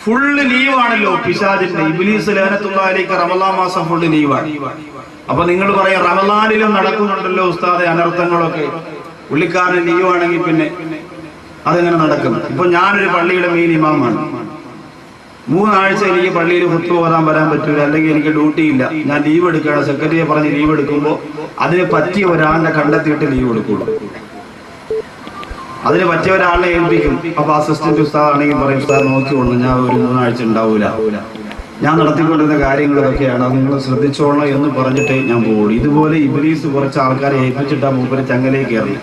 Full ലീവാണല്ലോ പിശാചിന്റെ. ഇബ്ലീസ് ലഅനത്തുല്ലാഹിലേക്ക് റമളാൻ മാസം full ലീവാണ്. അപ്പൊ നിങ്ങൾ പറയാം റമളാനിലും നടക്കുന്നുണ്ടല്ലോ ഉസ്താദെ അനർത്ഥങ്ങളൊക്കെ, പുള്ളിക്കാരൻ ലീവാണെങ്കിൽ പിന്നെ അതെങ്ങനെ നടക്കും? ഇപ്പൊ ഞാനൊരു പള്ളിയുടെ മെയിൻ ഇമാമാണ്. 3 ആഴ്ച എനിക്ക് പള്ളിയിൽ ഖുത്ബ ഓതാൻ വരാൻ പറ്റൂല, അല്ലെങ്കിൽ എനിക്ക് ഡ്യൂട്ടി ഇല്ല, ഞാൻ ലീവ് എടുക്കുകയാണ്. സെക്രട്ടറിയെ പറഞ്ഞ് ലീവ് എടുക്കുമ്പോൾ അതിന് പറ്റിയ ഒരാളിനെ കണ്ടെത്തിയിട്ട് ലീവ് എടുക്കുള്ളൂ. അതിന് പറ്റിയ ഒരാളിനെ ഏൽപ്പിക്കും. അപ്പൊ അസിസ്റ്റന്റ് ഉസ്താദ് ആണെങ്കിൽ പറയും ഉസ്താദ് നോക്കിക്കൊള്ളു, ഞാൻ ഒരു 3 ആഴ്ച ഉണ്ടാവൂല, ഞാൻ നടത്തിക്കൊണ്ടിരുന്ന കാര്യങ്ങളൊക്കെയാണ്, അത് നിങ്ങൾ ശ്രദ്ധിച്ചോളണം എന്ന് പറഞ്ഞിട്ടേ ഞാൻ പോകുള്ളൂ. ഇതുപോലെ ഇബ്ലീസ് കുറച്ച് ആൾക്കാരെ ഏൽപ്പിച്ചിട്ടാ മൂപ്പര് ചങ്ങലേക്ക് കയറി.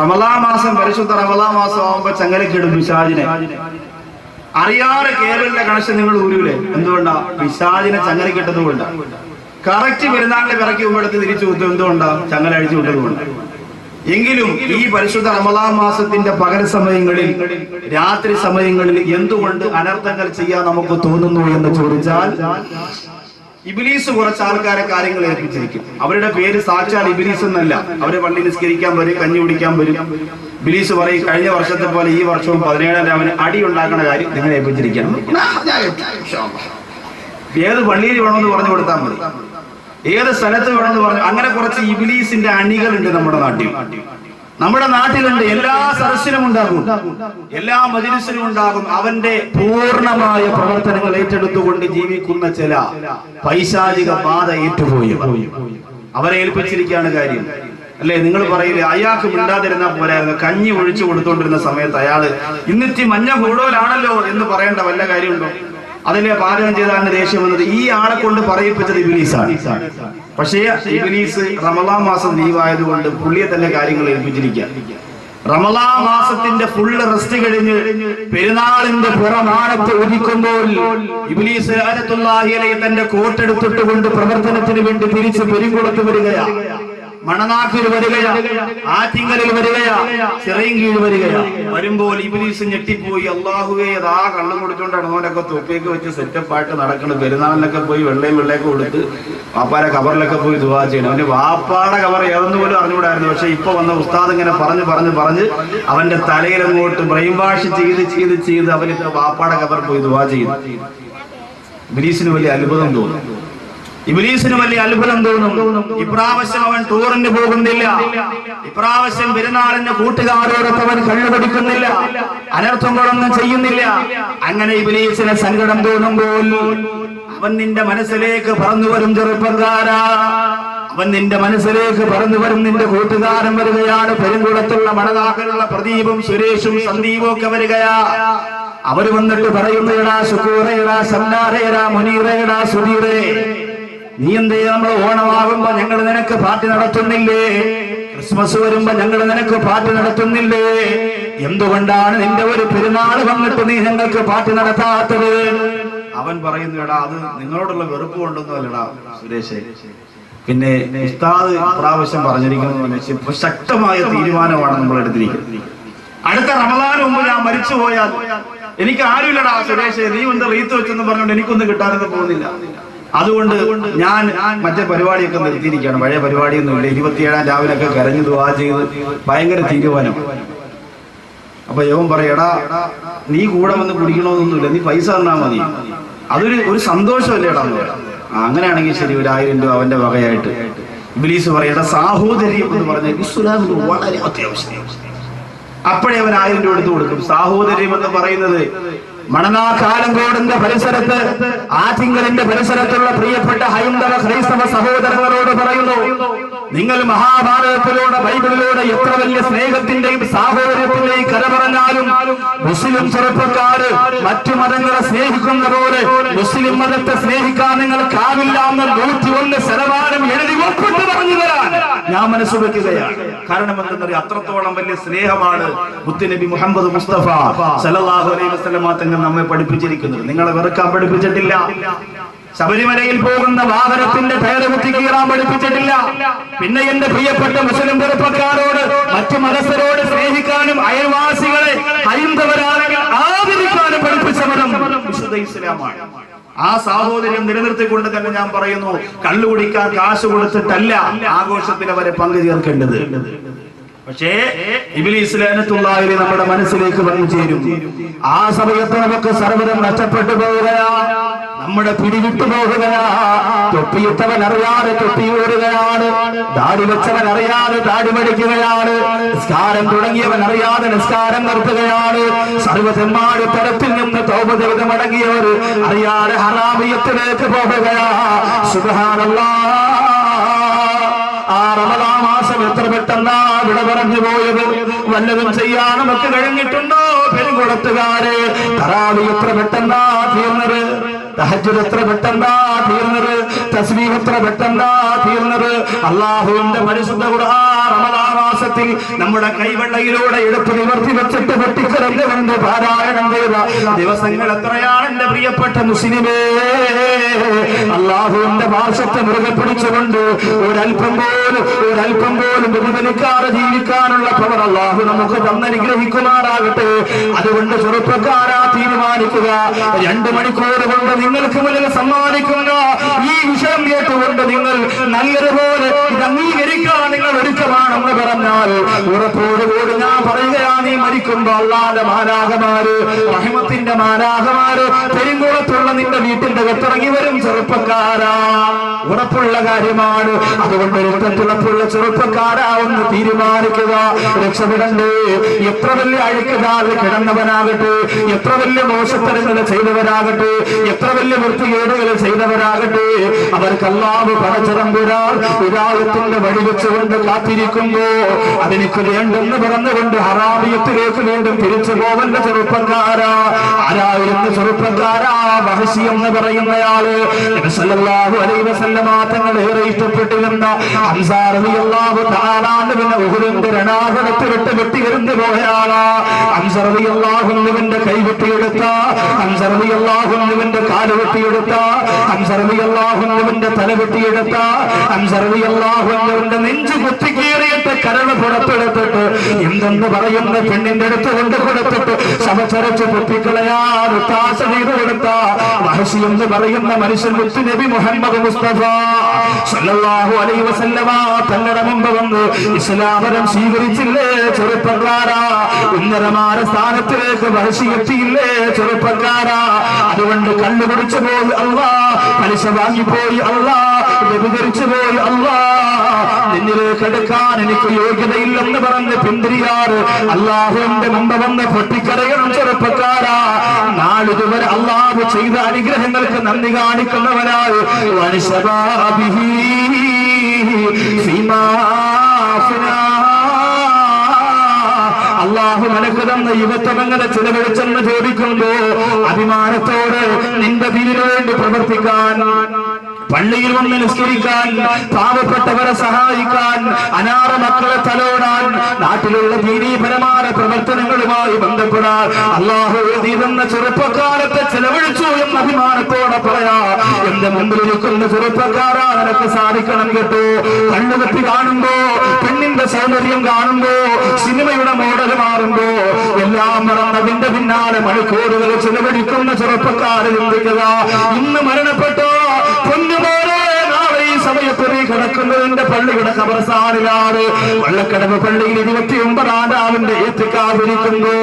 റമളാൻ മാസം, പരിശുദ്ധ റമളാൻ മാസം ആവുമ്പോ ചങ്ങലക്ക് ഇടും പിശാചിനെ. അറിയാതെ കേബിളിന്റെ കണക്ഷൻ നിങ്ങൾ ഊരൂലേ? എന്തുകൊണ്ടാ? പിശാചിനെ ചങ്ങലക്ക് ഇട്ടത് കൊണ്ടാ. കറക്റ്റ് പെരുന്നാളിന്റെ പിറക്കി മുമ്പെടുത്ത് തിരിച്ചു വിട്ടു. എന്തുകൊണ്ടാ? ചങ്ങല അഴിച്ചു വിട്ടത് കൊണ്ട്. എങ്കിലും ഈ പരിശുദ്ധ റമളാൻ മാസത്തിന്റെ പകൽ സമയങ്ങളിൽ, രാത്രി സമയങ്ങളിൽ എന്തുകൊണ്ട് അനർത്ഥങ്ങൾ ചെയ്യാൻ നമുക്ക് തോന്നുന്നു എന്ന് ചോദിച്ചാൽ, ഇബ്ലീസ് കുറച്ച് ആൾക്കാരെ കാര്യങ്ങൾ ഏൽപ്പിച്ചിരിക്കും. അവരുടെ പേര് സാക്ഷാൽ ഇബ്ലീസ് എന്നല്ല. അവര് പള്ളി നിസ്കരിക്കാൻ വരും, കഞ്ഞി കുടിക്കാൻ വരും. ഇബ്ലീസ് പറയും കഴിഞ്ഞ വർഷത്തെ പോലെ ഈ വർഷവും 17-ാം രാവിലെ അടി ഉണ്ടാക്കുന്ന കാര്യം നിങ്ങൾ ഏൽപ്പിച്ചിരിക്കണം. ഏത് പള്ളിയിൽ വേണമെന്ന് പറഞ്ഞു കൊടുത്താൽ മതി, ഏത് സ്ഥലത്ത് വേണമെന്ന് പറഞ്ഞു. അങ്ങനെ കുറച്ച് ഇബ്ലീസിന്റെ അണികളുണ്ട് നമ്മുടെ നാട്ടിൽ. എല്ലാ സദസ്സിനും ഉണ്ടാകും, എല്ലാ മജ്‌ലിസിനും ഉണ്ടാകും. അവന്റെ പൂർണ്ണമായ പ്രവർത്തനങ്ങൾ ഏറ്റെടുത്തുകൊണ്ട് ജീവിക്കുന്ന ചില പൈശാചിക ബാധ ഏറ്റുപോയി അവരെ ഏൽപ്പിച്ചിരിക്കുകയാണ് കാര്യം. അല്ലെ? നിങ്ങൾ പറയില്ലേ അയാൾക്ക് മിണ്ടാതിരുന്നാ പോരായിരുന്നു, കഞ്ഞി ഒഴിച്ചു കൊടുത്തോണ്ടിരുന്ന സമയത്ത് അയാള് ഇന്നിത്തി മഞ്ഞ കൂടുതലാണല്ലോ എന്ന് പറയേണ്ട വല്ല കാര്യമുണ്ടോ? അതിലെ പാചകം ചെയ്താണ് ദേഷ്യം വന്നത്. ഈ ആളെ കൊണ്ട് പറയിപ്പിച്ചത് ഇബ്ലീസാണ്. പക്ഷേ ഇബ്ലീസ് റമളാൻ മാസം ലീവായതുകൊണ്ട് പുള്ളിയെ തന്നെ കാര്യങ്ങൾ ഏൽപ്പിച്ചിരിക്കുക. റമളാൻ മാസത്തിന്റെ ഫുള്ള് റെസ്റ്റ് കഴിഞ്ഞ് പെരുന്നാളിന്റെ പുറമാനത്ത് ഒതുക്കുമ്പോൾ ഇബ്ലീസ് ലഅനത്തുല്ലാഹി അലൈഹി തന്റെ കോട്ടെടുത്തിട്ട് കൊണ്ട് പ്രവർത്തനത്തിന് വേണ്ടി തിരിച്ച് പെരുങ്കുളത്ത് വരികയാ, മണനാക്കിൽ വരികയാ, ആറ്റിങ്കലിൽ വരികയാ, ചിറയൻകീഴ് വരികയാ. വരുമ്പോൾ ഇബ്ലീസ് ഞെട്ടിപ്പോയി. അല്ലാഹുവേ, അതാ കള്ളം കുടിച്ചോണ്ടാണ് അവനൊക്കെ തൊപ്പിയൊക്കെ വെച്ച് സെറ്റപ്പായിട്ട് നടക്കണം. പെരുന്നാളിനൊക്കെ പോയി വെള്ളയൊക്കെ കൊടുത്ത് വാപ്പാരെ കബറിലൊക്കെ പോയി ദുആ ചെയ്യണം. അവന്റെ വാപ്പാടെ കബർ ഏതെന്ന് പോലും അറിഞ്ഞുകൂടായിരുന്നു. പക്ഷെ ഇപ്പൊ വന്ന ഉസ്താദ് ഇങ്ങനെ പറഞ്ഞ് അവന്റെ തലയിലങ്ങോട്ട് ബ്രെയിൻ വാഷ് ചെയ്ത് അവന് വാപ്പാടെ കബർ പോയി ദുആ ചെയ്തു. ഇബ്ലീസിന് വലിയ അത്ഭുതം തോന്നും. ഇപ്രാവശ്യം അവൻ ടൂറിന് പോകുന്നില്ല, ഇപ്രാവശ്യം പെരുന്നാളിന്റെ കൂട്ടുകാരോടൊപ്പം അവൻ കള്ളുപിടിക്കുന്നില്ല, അനർത്ഥങ്ങളൊന്നും ചെയ്യുന്നില്ല. അങ്ങനെ ഇബ്ലീസിന് സങ്കടം തോന്നുമ്പോൾ അവൻ നിന്റെ മനസ്സിലേക്ക് പറന്നു വരും. ചെറുപ്പക്കാരാ, അവൻ നിന്റെ മനസ്സിലേക്ക് പറന്നു വരും. നിന്റെ കൂട്ടുകാരൻ വരികയാണ്. പെരുങ്കുളത്തുള്ള മണനാക്കിലുള്ള പ്രദീപും സുരേഷും സന്ദീപും ഒക്കെ വരികയാ. അവര് വന്നിട്ട് പറയുന്നു, എടാ ശുക്കൂറേടാ, സല്ലാറേടാ, മുനീറേടാ, സുധീറേ, നീ എന്തേ നമ്മൾ ഓണമാകുമ്പോ ഞങ്ങൾ നിനക്ക് പാർട്ടി നടത്തുന്നില്ലേ? ക്രിസ്മസ് വരുമ്പോ ഞങ്ങൾ നിനക്ക് പാർട്ടി നടത്തുന്നില്ലേ? എന്തുകൊണ്ടാണ് നിന്റെ ഒരു പെരുന്നാൾ വന്നിട്ട് നീ ഞങ്ങൾക്ക് പാർട്ടി നടത്താത്തത്? അവൻ പറയുന്നു, എടാ അത് നിങ്ങളോടുള്ള വെറുപ്പ് കൊണ്ടൊന്നും അല്ലടാ സുരേഷേ. പിന്നെ ഉസ്താദ് പ്രാവശ്യം പറഞ്ഞിരിക്കുന്നത് ശക്തമായ തീരുമാനമാണ് നമ്മൾ എടുത്തിരിക്കുന്നത്. അടുത്ത റമളാന് മുമ്പ് ഞാൻ മരിച്ചു പോയാൽ എനിക്ക് ആരുമില്ലടാ സുരേഷേ, നീ ഒന്ന് റീത്ത് വെച്ചെന്ന് പറഞ്ഞുകൊണ്ട് എനിക്കൊന്നും കിട്ടാനൊന്നും പോകുന്നില്ല. അതുകൊണ്ട് ഞാൻ മറ്റേ പരിപാടിയൊക്കെ നിർത്തിയിരിക്കുകയാണ്. പഴയ പരിപാടിയൊന്നുമില്ല. 27-ാം രാവിലൊക്കെ കരഞ്ഞു ദുആ ചെയ്ത് ഭയങ്കര തീരുമാനം. അപ്പൊ യവൻ പറയടാ, നീ കൂടെ വന്ന് കുടിക്കണമെന്നൊന്നുമില്ല, നീ പൈസ തന്നാ മതി, അതൊരു സന്തോഷമല്ലേടാ. അങ്ങനെയാണെങ്കിൽ ശരി, ഒരു 1000 രൂപ അവന്റെ വകയായിട്ട്. ഇബ്ലീസ് പറയടാ, സാഹോദര്യം എന്ന് പറഞ്ഞാൽ ഇസ്ലാമിൽ വളരെ അത്യാവശ്യം. അപ്പോഴേ അവൻ 1000 രൂപ എടുത്തു കൊടുക്കും. സാഹോദര്യം എന്ന് പറയുന്നത് മണനാക്കാലങ്കോടിന്റെ പരിസരത്ത്, ആറ്റിങ്കലിന്റെ പരിസരത്തുള്ള പ്രിയപ്പെട്ട ഹൈന്ദവ ക്രൈസ്തവ സഹോദരങ്ങളോട് പറയുന്നു, നിങ്ങൾ മഹാഭാരതത്തിലൂടെ ബൈബിളിലൂടെ എത്ര വലിയ സ്നേഹത്തിന്റെയും സാഹോദര്യത്തിന്റെയും കര പറഞ്ഞാലും മുസ്ലിം ചെറുപ്പക്കാര് മറ്റു മതങ്ങളെ സ്നേഹിക്കുന്ന പോലെ മുസ്ലിം മതത്തെ സ്നേഹിക്കാൻ നിങ്ങൾക്കാവില്ല എന്ന് 101% എഴുതി ഒപ്പിട്ട് പറഞ്ഞു തരാൻ ഞാൻ മനസ്സ് വെക്കുകയാണ്. കാരണം എന്തെന്നറിയാം, അത്രത്തോളം വലിയ സ്നേഹമാണ് മുത്തുനബി മുഹമ്മദ് മുസ്തഫ സല്ലല്ലാഹു അലൈഹി വസല്ലം തങ്ങൾ നമ്മെ പഠിപ്പിച്ചിരിക്കുന്നത്. നിങ്ങളെ വെറുക്കാൻ പഠിപ്പിച്ചിട്ടില്ല. ശബരിമലയിൽ പോകുന്ന വാഹനത്തിന്റെ ടയർ കുത്തി കീറാൻ പഠിപ്പിച്ചിട്ടില്ല. പിന്നെ എന്റെ പ്രിയപ്പെട്ട മുസ്ലിം ചെറുപ്പക്കാരോട്, മറ്റു മതസ്ഥരോട് സ്നേഹിക്കാനും അയൽവാസികളെ ഹൈന്ദവരാണെങ്കിൽ ആദരിക്കാനും പഠിപ്പിച്ച മതം വിശുദ്ധ ഇസ്ലാമാണ്. ആ സാഹോദര്യം നിലനിർത്തിക്കൊണ്ട് തന്നെ ഞാൻ പറയുന്നു, കള്ളുകുടിക്കാൻ കാശ് കൊടുത്തിട്ടല്ല ആഘോഷത്തിൽ അവരെ പങ്കു ചേർക്കേണ്ടത്. പക്ഷേ ഇബ്ലീസ് ലഅനത്തുല്ലാഹി നമ്മുടെ മനസ്സിലേക്ക് വന്നു ചേരും. ആ സമയത്ത് നമുക്ക് സർവ്വതും നഷ്ടപ്പെട്ടു പോവുകയാ, നമ്മുടെ പിടിവിട്ടു പോകുകയാ. തൊപ്പിയിട്ടവൻ അറിയാതെ തൊപ്പിയൂടുകയാണ്, ദാടി വെച്ചവൻ അറിയാതെ ദാടി മടിക്കുകയാണ്, നിസ്കാരം തുടങ്ങിയവൻ അറിയാതെ നിസ്കാരം നിർത്തുകയാണ്. സർവ്വതെമ്മാടി തരത്തിൽ നിന്ന് തൗബ ചെയ്ത് മടങ്ങിയവർ അറിയാതെ ഹറാമിയത്തിലേക്ക് പോകുകയാ. സുബ്ഹാനല്ലാഹ്. ആ റമദാൻ മാസം എത്ര പെട്ടെന്നാ വിട പറഞ്ഞു പോയത്. വല്ലതും ചെയ്യാൻ നമുക്ക് കഴിഞ്ഞിട്ടുണ്ടോ? പെരുങ്കുളത്തുകാരെ, തറാവി എത്ര പെട്ടെന്നാ തീർന്നത്, തഹജ്ജുദ് എത്ര പെട്ടെന്നാ തീർന്നത്, തസ്ബീഹ് എത്ര പെട്ടെന്നാ തീർന്നത്. അല്ലാഹുവിന്റെ പരിശുദ്ധ ഖുർആൻ റമദാൻ മാസത്തിൽ നമ്മുടെ കൈവെള്ളയിലൂടെ എടുത്ത് നിവർത്തി വെച്ചിട്ട് പൊട്ടിക്കരഞ്ഞുകൊണ്ട് പാരായണം ചെയ്ത ദിവസങ്ങൾ എത്രയാണ് എന്റെ പ്രിയപ്പെട്ട മുസ്ലിമേ. അല്ലാഹുവിന്റെ മാർശത്തെ മുറുകെ പിടിച്ചുകൊണ്ട് ഒരൽപ്പം പോലും വ്യതിചലിക്കാതെ ജീവിക്കാനുള്ള പവർ അല്ലാഹു നമുക്ക് തന്നനുഗ്രഹിക്കുമാറാകട്ടെ. അതുകൊണ്ട് ചെറുപ്പക്കാരാ തീരുമാനിക്കുക, 2 മണിക്കൂർ കൊണ്ട് നിങ്ങൾക്ക് മുന്നിൽ സമ്മാനിക്കുന്ന ഈ വിഷയം കേട്ടുകൊണ്ട് നിങ്ങൾ നല്ലതുപോലെ ഇത് അംഗീകരിക്കാൻ നിങ്ങൾ ഒരുക്കമാണെന്ന് പറഞ്ഞാൽ ഉറപ്പോടുകൂടി ഞാൻ പറയുകയാണ്, നീ മരിക്കുമ്പോ അല്ലാഹുവിന്റെ മാലാഖമാര്, റഹ്മത്തിന്റെ മാലാഖമാര് പെരുങ്കുളത്തുള്ള നിന്റെ വീട്ടിന്റെ അകത്തിറങ്ങി വരും. ചെറുപ്പക്കാരാ, ഉറപ്പുള്ള കാര്യമാണ്. അതുകൊണ്ട് രക്തത്തിളപ്പുള്ള ചെറുപ്പക്കാരാ ഒന്ന് തീരുമാനിക്കുക, രക്ഷപ്പെടണ്ടേ. എത്ര വലിയ അഴുക്കുകാരിൽ കിടന്നവനാകട്ടെ, എത്ര വലിയ മോശത്തരങ്ങൾ ചെയ്തവരാകട്ടെ, എത്ര വലിയ വൃത്തികേടുകൾ ചെയ്തവരാകട്ടെ, അവർക്ക് അല്ലാഹു പടച്ചതമ്പുരാൻ ഹിദായത്തിന്റെ വഴി വെച്ചുകൊണ്ട് കാത്തിരിക്കുമ്പോ അതെനിക്ക് വേണ്ടെന്ന് പറഞ്ഞുകൊണ്ട് ഹറാമിയത്തിലേക്ക് വീണ്ടും തിരിച്ചു പോവല്ല ചെറുപ്പക്കാരാ. ആരായിരുന്നു ചെറുപ്പക്കാരാ? വഹശി എന്ന് പറയുന്നയാള് നബി സല്ലല്ലാഹു അലൈഹി വസല്ലമ തങ്ങൾ ഏറെ ഇഷ്ടപ്പെട്ടിരുന്ന ഹംസ റളിയല്ലാഹു തആല അൻഹുവിനെ ഉഹുദിന്റെ രണാങ്കണത്തിൽ വെട്ടി എറിഞ്ഞു പോയയാളാ. ഹംസ റളിയല്ലാഹു അൻഹുവിന്റെ കൈ വെട്ടിയെടുത്ത, ഹംസ റളിയല്ലാഹു അൻഹുവിന്റെ കാല് വെട്ടിയെടുത്ത, ഹംസ റളിയല്ലാഹു അൻഹുവിന്റെ തല വെട്ടിയെടുത്ത, ഹംസ റളിയല്ലാഹു അൻഹുവിന്റെ നെഞ്ചു കുത്തിക്കീറിയിട്ട് കരള് പുറത്തെടുത്തിട്ട് എന്തെന്ന് പറയുന്ന പെണ്ണിന്റെ അടുത്ത് കൊണ്ട് കൊടുത്തിട്ട് ശവച്ചരച്ച് പൊട്ടിക്കളയാൻ ഒത്താശ ചെയ്തു കൊടുത്ത വഹശി എന്ന് പറയുന്ന മനുഷ്യൻ മുത്ത് നബി മുഹമ്മദ് മുസ്തഫ സല്ലല്ലാഹു അലൈഹി വസല്ലമ തങ്ങളുടെ മുമ്പ് വന്ന് ഇസ്ലാമരം സ്വീകരിച്ചില്ലേ ചെറുപ്പക്കാരാ? ഉന്നതമായ സ്ഥാനത്തിലേക്ക് വഹശി എത്തിയില്ലേ ചെറുപ്പക്കാരാ? അതുകൊണ്ട് കള്ളു കുടിച്ചു പോയി അല്ലാ, പലിശ വാങ്ങിപ്പോയി അല്ലാ, വ്യഭിചരിച്ചു പോയി അല്ലാ, നിന്നിലേക്ക് എടുക്കാൻ എനിക്ക് യോഗ്യതയില്ലെന്ന് പറഞ്ഞ് പിന്തിരിയാറ് അല്ലാഹുവിന്റെ മുമ്പ് വന്ന് പൊട്ടിക്കരയണം ചെറുപ്പക്കാരാ. നാളിതുവരെ അല്ലാഹു ചെയ്ത അനുഗ്രഹങ്ങൾക്ക് നന്ദി കാണിക്കുന്നവരായി വനിശബാബിഹി ഫീമാ അഫ്നാ. അല്ലാഹു നിനക്ക് തന്ന യുവത്വമെങ്ങനെ ചിലവഴിച്ചെന്ന് ചോദിക്കുമ്പോ അഭിമാനത്തോടെ നിന്റെ ദീനിനു വേണ്ടി പ്രവർത്തിക്കാൻ, പള്ളിയിൽ വന്ന് നിസ്കരിക്കാൻ, പാവപ്പെട്ടവരെ സഹായിക്കാൻ, അനാഥ മക്കളെ തലോടാൻ, നാട്ടിലുള്ള ദീനീപരമായ പ്രവർത്തനങ്ങളുമായി ബന്ധപ്പെടാൻ അല്ലാഹു എഴുതിയിരുന്ന ചെറുപ്പക്കാലത്തെ ചെലവഴിച്ചു എന്ന അഭിമാനത്തോടെ പറയാ. എന്റെ മുമ്പിലിരിക്കുന്ന ചെറുപ്പക്കാരാ, നിനക്ക് സാധിക്കണം കേട്ടോ. കണ്ണുകെട്ടി കാണുമ്പോ, പെണ്ണിന്റെ സൗന്ദര്യം കാണുമ്പോ, സിനിമയുടെ മോഡൽ മാറുമ്പോ എല്ലാം മറന്നതിന്റെ പിന്നാലെ മണിക്കൂറുകൾ ചെലവഴിക്കുന്ന ചെറുപ്പക്കാരെ ചിന്തിക്കുക. ഇന്ന് മരണപ്പെട്ടോ പൊന്നുപോലെ നാളെ ഈ സമയത്ത് നീ കിടക്കുന്നതിന്റെ പള്ളിയുടെ ഖബർസ്ഥാനിലാണ്. വള്ളക്കടവ് പള്ളിയിൽ 29-ാം രാവിന്റെ ഏത്തിക്കാതിരിക്കുന്നു.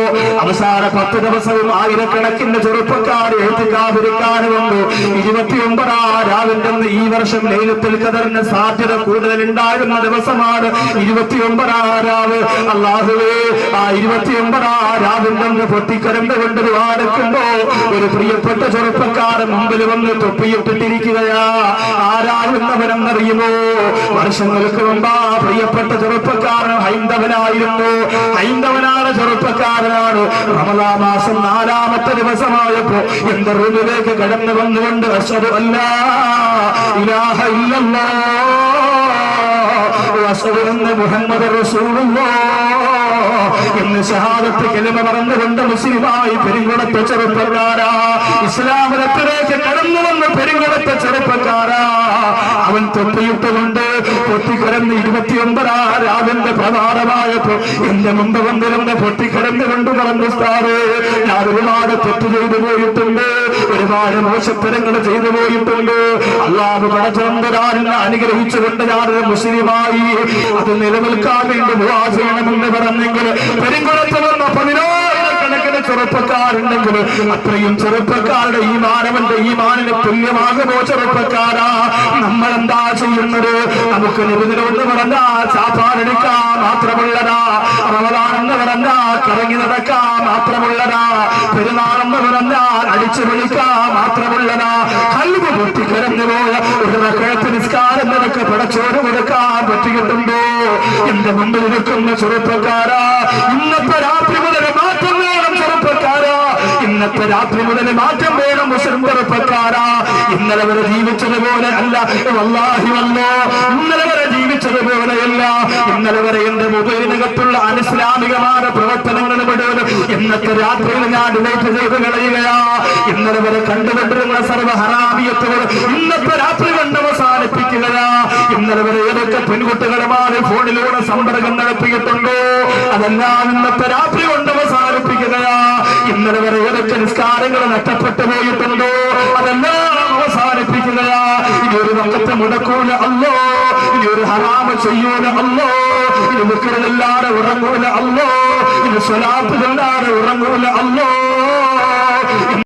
അവസാന 10 ദിവസവും ആയിരക്കണക്കിന് ചെറുപ്പക്കാർ ഏത്തിക്കാതിരിക്കാനുമുണ്ട്. 29-ാം രാവിന്റെ ഈ വർഷം ലൈലത്തുൽ ഖദറിന് സാധ്യത കൂടുതലുണ്ടായിരുന്ന ദിവസമാണ് 29-ാം രാവ്. അല്ലാഹുവേ, ആ 29-ാം രാവിന്റെ പൊട്ടിക്കരണ്ടുകൊണ്ട് വാടക്കുമ്പോ ഒരു പ്രിയപ്പെട്ട ചെറുപ്പക്കാരൻ മുമ്പിൽ വന്ന് തൊപ്പിയിട്ടിരിക്കുകയാ. ആരാകുന്നവരെന്നറിയുമോ? വർഷങ്ങൾക്ക് മുമ്പ് പ്രിയപ്പെട്ട ചെറുപ്പക്കാരൻ ഹൈന്ദവനായിരുന്നു. ഹൈന്ദവനായ ചെറുപ്പക്കാരനാണ്. റമദാൻ മാസം 4-ാമത്തെ ദിവസമായപ്പോ എന്റെ റൂമിലേക്ക് കടന്നു വന്നുകൊണ്ട് അശ്ഹദു അല്ലാ ഇലാഹ ഇല്ലല്ലാഹ് വഅശ്ഹദു അന്ന മുഹമ്മദ റസൂലുള്ളാഹ് എന്ന് ഷഹാദത്ത് കലിമ പറഞ്ഞുകൊണ്ട് മുസ്ലിമായി പെരുങ്കുളത്തെ ചെറുപ്പക്കാരാ, ഇസ്ലാമിലേക്ക് കടന്നു വന്ന പെരുങ്കുളത്തെ ചെറുപ്പക്കാരാ, അവൻ തൊപ്പിയിട്ടുകൊണ്ട് പൊട്ടിക്കിടന്ന് 29 രാവിന്റെ പ്രധാനമായപ്പോ എന്റെ മുമ്പ് വന്നിരുന്ന് പൊട്ടിക്കിടന്നുകൊണ്ട് പറഞ്ഞു, സ്ഥാറ് ഞാൻ ഒരുപാട് തെറ്റ് ചെയ്തു പോയിട്ടുണ്ട്, ഒരുപാട് മോശത്തരങ്ങൾ ചെയ്തു പോയിട്ടുണ്ട്. അല്ലാഹു പടച്ചതമ്പുരാനെ അനുഗ്രഹിച്ചുകൊണ്ട് ഞാനൊരു മുസ്ലിമായി അത് നിലനിൽക്കാൻ വേണ്ടി ദുആ ചെയ്യണമെന്ന് പറഞ്ഞെങ്കിൽ പെരുങ്കുളത്ത് വന്ന 10,000 ചെറുപ്പക്കാരുണ്ടെങ്കിൽ അത്രയും ചെറുപ്പക്കാരുടെ ഈമാനവന്റെ ഈമാനിന് തുല്യമാകുമോ ചെറുപ്പക്കാരാ? നമ്മൾ എന്താ ചെയ്യുന്നത്? നമുക്ക് നിബിധനമെന്ന് പറഞ്ഞാൽ ചാപ്പാടെടുക്കാൻ മാത്രമുള്ളതാ, റമദാനെന്ന് പറഞ്ഞാൽ കറങ്ങി നടക്കാൻ മാത്രമുള്ളതാ, പെരുന്നാളെന്ന് പറഞ്ഞാൽ അടിച്ചു വിളിക്കാൻ മാത്രമുള്ളതാ. കൽബ് പൊട്ടിക്കിടന്നു പോയ ഒരു റക്അത്ത് നിസ്കാരം നിനക്ക് പടച്ചോറ് കൊടുക്കാൻ പറ്റിയിട്ടുണ്ടോ? എന്റെ മുമ്പിൽ നിൽക്കുന്ന ചെറുപ്പക്കാരാ, ഇന്നത്തെ രാത്രി മുതൽ മാറ്റം വേണം ചെറുപ്പക്കാരാ, ഇന്നത്തെ രാത്രി മുതൽ മാറ്റം വേണം മുസ്ലിം ചെറുപ്പക്കാരാ. ഇന്നലെ വരെ ജീവിച്ചതുപോലെ അല്ല, വല്ലാഹി വല്ലോ, ഇന്നലെ വരെ ജീവിച്ചതുപോലെയല്ല. ഇന്നലെ വരെ എന്റെ മൊബൈലിനകത്തുള്ള അനിസ്ലാമികമായ പ്രവർത്തനങ്ങൾ വിടുന്നത് ഇന്നത്തെ രാത്രിയിൽ ഞാൻ ഡിലീറ്റ് ചെയ്ത് കളയുകയാ. ഇന്നലെ വരെ കണ്ടുകൊണ്ടിരുന്ന സർവ്വ ഹറാമിയത്തുകൾ ഇന്നത്തെ രാത്രി കണ്ട് അവസാനിപ്പിക്കുകയാ. ഇന്നലെ വരെ ഏതൊക്കെ പെൺകുട്ടികളുമാണ് ഫോണിലൂടെ സമ്പർക്കം നടത്തിയിട്ടുണ്ടോ അതെല്ലാം ഇന്നത്തെ രാത്രി കൊണ്ട് അവസാനിപ്പിക്കുകയാ. ഇന്നലെ വരെ ഏതൊക്കെ നിസ്കാരങ്ങൾ നഷ്ടപ്പെട്ടു പോയിട്ടുണ്ടോ അതെല്ലാം അവസാനിപ്പിക്കുകയാ. ഇനി ഒരു വക്കത്തെ മുടക്കൂല അല്ലോ, ഇനി ഒരു ഹറാമ് ചെയ്യൂല അല്ലോ, ഇനി മുക്കളില്ലാതെ ഉറങ്ങൂല അല്ലോ, ഇനി സ്വലാത്തുകളില്ലാതെ ഉറങ്ങൂല അല്ലോ.